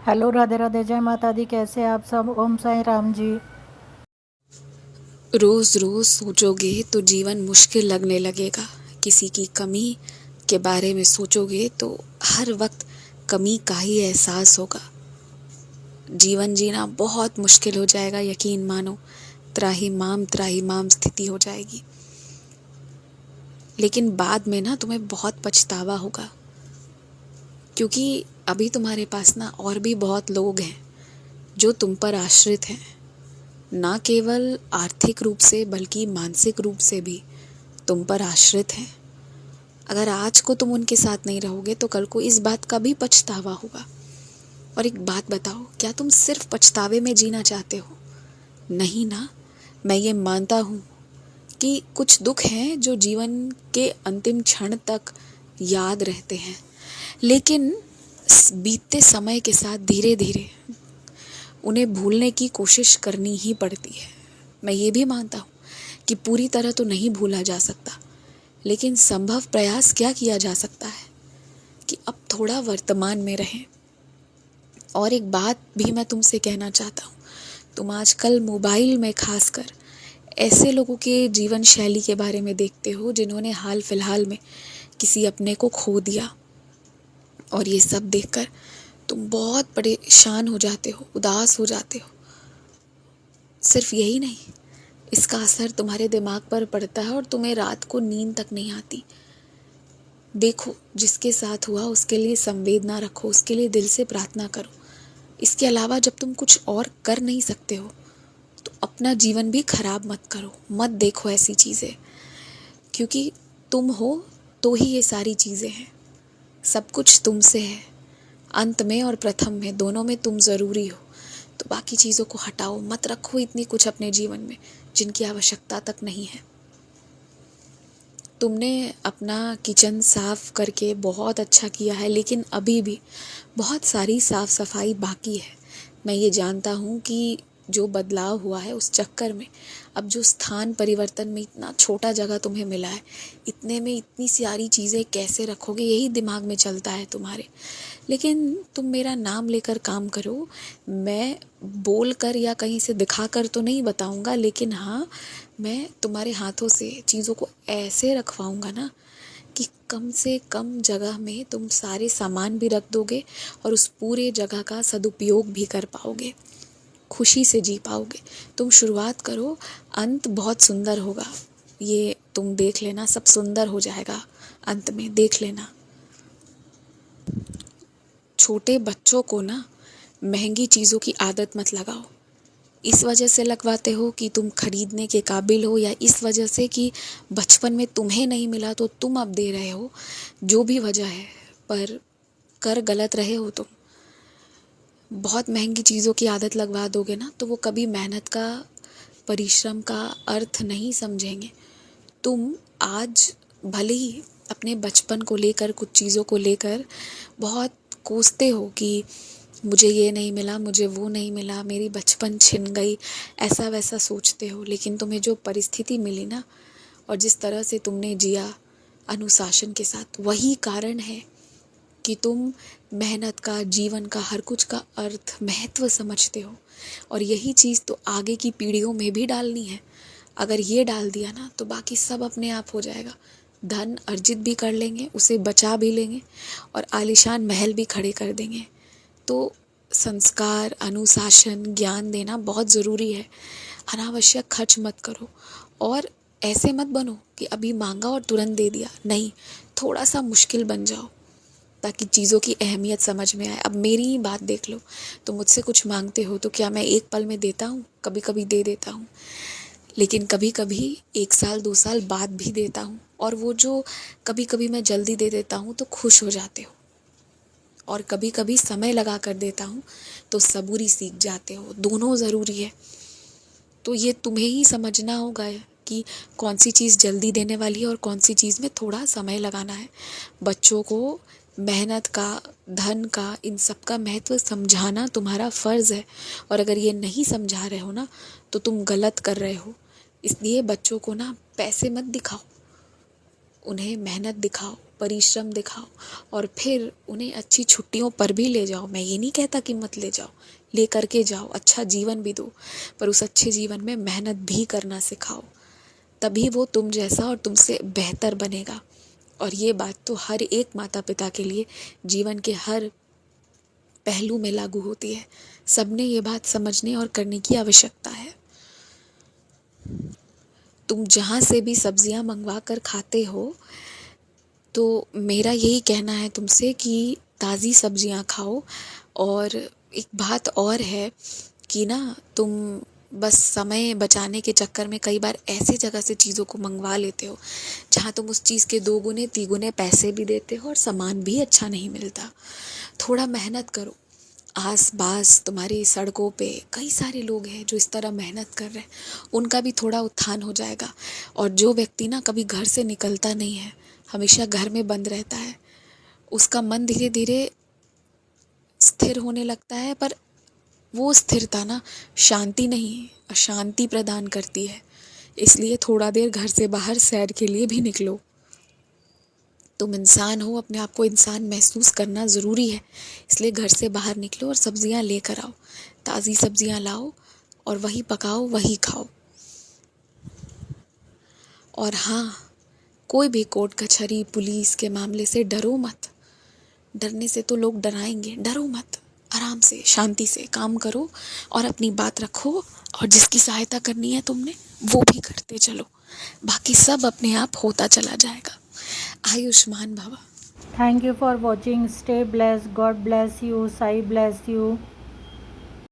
Hello, Radhe Radhe, जय माता दी। कैसे आप सब? ओम साईं राम जी। रोज रोज सोचोगे तो जीवन मुश्किल लगने लगेगा। किसी की कमी के बारे में सोचोगे तो हर वक्त कमी का ही एहसास होगा। जीवन जीना बहुत मुश्किल हो जाएगा, यकीन मानो। त्राही माम स्थिति हो जाएगी। लेकिन बाद में ना तुम्हें बहुत पछतावा होगा, क्योंकि अभी तुम्हारे पास ना और भी बहुत लोग हैं जो तुम पर आश्रित हैं, ना केवल आर्थिक रूप से बल्कि मानसिक रूप से भी तुम पर आश्रित हैं। अगर आज को तुम उनके साथ नहीं रहोगे तो कल को इस बात का भी पछतावा होगा। और एक बात बताओ, क्या तुम सिर्फ पछतावे में जीना चाहते हो? नहीं ना। मैं ये मानता हूँ कि कुछ दुख हैं जो जीवन के अंतिम क्षण तक याद रहते हैं, लेकिन बीतते समय के साथ धीरे धीरे उन्हें भूलने की कोशिश करनी ही पड़ती है। मैं ये भी मानता हूँ कि पूरी तरह तो नहीं भूला जा सकता, लेकिन संभव प्रयास क्या किया जा सकता है कि अब थोड़ा वर्तमान में रहें। और एक बात भी मैं तुमसे कहना चाहता हूँ, तुम आजकल मोबाइल में खासकर ऐसे लोगों के जीवन शैली के बारे में देखते हो जिन्होंने हाल फिलहाल में किसी अपने को खो दिया, और ये सब देखकर तुम बहुत परेशान हो जाते हो, उदास हो जाते हो। सिर्फ यही नहीं, इसका असर तुम्हारे दिमाग पर पड़ता है और तुम्हें रात को नींद तक नहीं आती। देखो, जिसके साथ हुआ उसके लिए संवेदना रखो, उसके लिए दिल से प्रार्थना करो। इसके अलावा जब तुम कुछ और कर नहीं सकते हो तो अपना जीवन भी खराब मत करो, मत देखो ऐसी चीज़ें, क्योंकि तुम हो तो ही ये सारी चीज़ें हैं। सब कुछ तुमसे है, अंत में और प्रथम में, दोनों में तुम ज़रूरी हो। तो बाकी चीज़ों को हटाओ, मत रखो इतनी कुछ अपने जीवन में जिनकी आवश्यकता तक नहीं है। तुमने अपना किचन साफ करके बहुत अच्छा किया है, लेकिन अभी भी बहुत सारी साफ सफाई बाकी है। मैं ये जानता हूँ कि जो बदलाव हुआ है उस चक्कर में अब जो स्थान परिवर्तन में इतना छोटा जगह तुम्हें मिला है, इतने में इतनी सारी चीज़ें कैसे रखोगे, यही दिमाग में चलता है तुम्हारे। लेकिन तुम मेरा नाम लेकर काम करो। मैं बोल कर या कहीं से दिखा कर तो नहीं बताऊंगा, लेकिन हाँ, मैं तुम्हारे हाथों से चीज़ों को ऐसे रखवाऊंगा ना कि कम से कम जगह में तुम सारे सामान भी रख दोगे और उस पूरे जगह का सदुपयोग भी कर पाओगे, खुशी से जी पाओगे। तुम शुरुआत करो, अंत बहुत सुंदर होगा। ये तुम देख लेना, सब सुंदर हो जाएगा अंत में, देख लेना। छोटे बच्चों को ना महंगी चीज़ों की आदत मत लगाओ। इस वजह से लगवाते हो कि तुम खरीदने के काबिल हो, या इस वजह से कि बचपन में तुम्हें नहीं मिला तो तुम अब दे रहे हो। जो भी वजह है, पर कर गलत रहे हो तुम। बहुत महंगी चीज़ों की आदत लगवा दोगे ना तो वो कभी मेहनत का, परिश्रम का अर्थ नहीं समझेंगे। तुम आज भले ही अपने बचपन को लेकर, कुछ चीज़ों को लेकर बहुत कोसते हो कि मुझे ये नहीं मिला, मुझे वो नहीं मिला, मेरी बचपन छिन गई, ऐसा वैसा सोचते हो। लेकिन तुम्हें जो परिस्थिति मिली ना और जिस तरह से तुमने जिया अनुशासन के साथ, वही कारण है कि तुम मेहनत का, जीवन का, हर कुछ का अर्थ, महत्व समझते हो। और यही चीज़ तो आगे की पीढ़ियों में भी डालनी है। अगर ये डाल दिया ना तो बाकी सब अपने आप हो जाएगा। धन अर्जित भी कर लेंगे, उसे बचा भी लेंगे और आलीशान महल भी खड़े कर देंगे। तो संस्कार, अनुशासन, ज्ञान देना बहुत ज़रूरी है। अनावश्यक खर्च मत करो, और ऐसे मत बनो कि अभी मांगा और तुरंत दे दिया। नहीं, थोड़ा सा मुश्किल बन जाओ ताकि चीज़ों की अहमियत समझ में आए। अब मेरी ही बात देख लो, तो मुझसे कुछ मांगते हो तो क्या मैं एक पल में देता हूँ? कभी कभी दे देता हूँ, लेकिन कभी कभी 1 साल 2 साल बाद भी देता हूँ। और वो जो कभी कभी मैं जल्दी दे देता हूँ तो खुश हो जाते हो, और कभी कभी समय लगा कर देता हूँ तो सबूरी सीख जाते हो। दोनों ज़रूरी है। तो ये तुम्हें ही समझना होगा कि कौन सी चीज़ जल्दी देने वाली है और कौन सी चीज़ में थोड़ा समय लगाना है। बच्चों को मेहनत का, धन का, इन सब का महत्व समझाना तुम्हारा फ़र्ज़ है। और अगर ये नहीं समझा रहे हो ना तो तुम गलत कर रहे हो। इसलिए बच्चों को ना पैसे मत दिखाओ, उन्हें मेहनत दिखाओ, परिश्रम दिखाओ और फिर उन्हें अच्छी छुट्टियों पर भी ले जाओ। मैं ये नहीं कहता कि मत ले जाओ, ले करके जाओ, अच्छा जीवन भी दो, पर उस अच्छे जीवन में मेहनत भी करना सिखाओ। तभी वो तुम जैसा और तुमसे बेहतर बनेगा। और ये बात तो हर एक माता पिता के लिए जीवन के हर पहलू में लागू होती है। सबने ये बात समझने और करने की आवश्यकता है। तुम जहाँ से भी सब्जियाँ मंगवा कर खाते हो, तो मेरा यही कहना है तुमसे कि ताज़ी सब्जियाँ खाओ। और एक बात और है कि ना तुम बस समय बचाने के चक्कर में कई बार ऐसी जगह से चीज़ों को मंगवा लेते हो जहाँ तुम उस चीज़ के 2 गुने 3 गुने पैसे भी देते हो और सामान भी अच्छा नहीं मिलता। थोड़ा मेहनत करो। आस पास तुम्हारी सड़कों पे कई सारे लोग हैं जो इस तरह मेहनत कर रहे हैं, उनका भी थोड़ा उत्थान हो जाएगा। और जो व्यक्ति ना कभी घर से निकलता नहीं है, हमेशा घर में बंद रहता है, उसका मन धीरे धीरे स्थिर होने लगता है। पर वो स्थिरता ना शांति नहीं, अशांति प्रदान करती है। इसलिए थोड़ा देर घर से बाहर सैर के लिए भी निकलो। तुम इंसान हो, अपने आप को इंसान महसूस करना ज़रूरी है। इसलिए घर से बाहर निकलो और सब्जियां लेकर आओ, ताज़ी सब्जियां लाओ और वही पकाओ, वही खाओ। और हाँ, कोई भी कोर्ट कचहरी पुलिस के मामले से डरो मत। डरने से तो लोग डराएंगे, डरो मत। आराम से शांति से काम करो और अपनी बात रखो, और जिसकी सहायता करनी है तुमने वो भी करते चलो। बाकी सब अपने आप होता चला जाएगा। आयुष्मान भव। Thank you for watching. Stay blessed. God bless you. Sai bless you.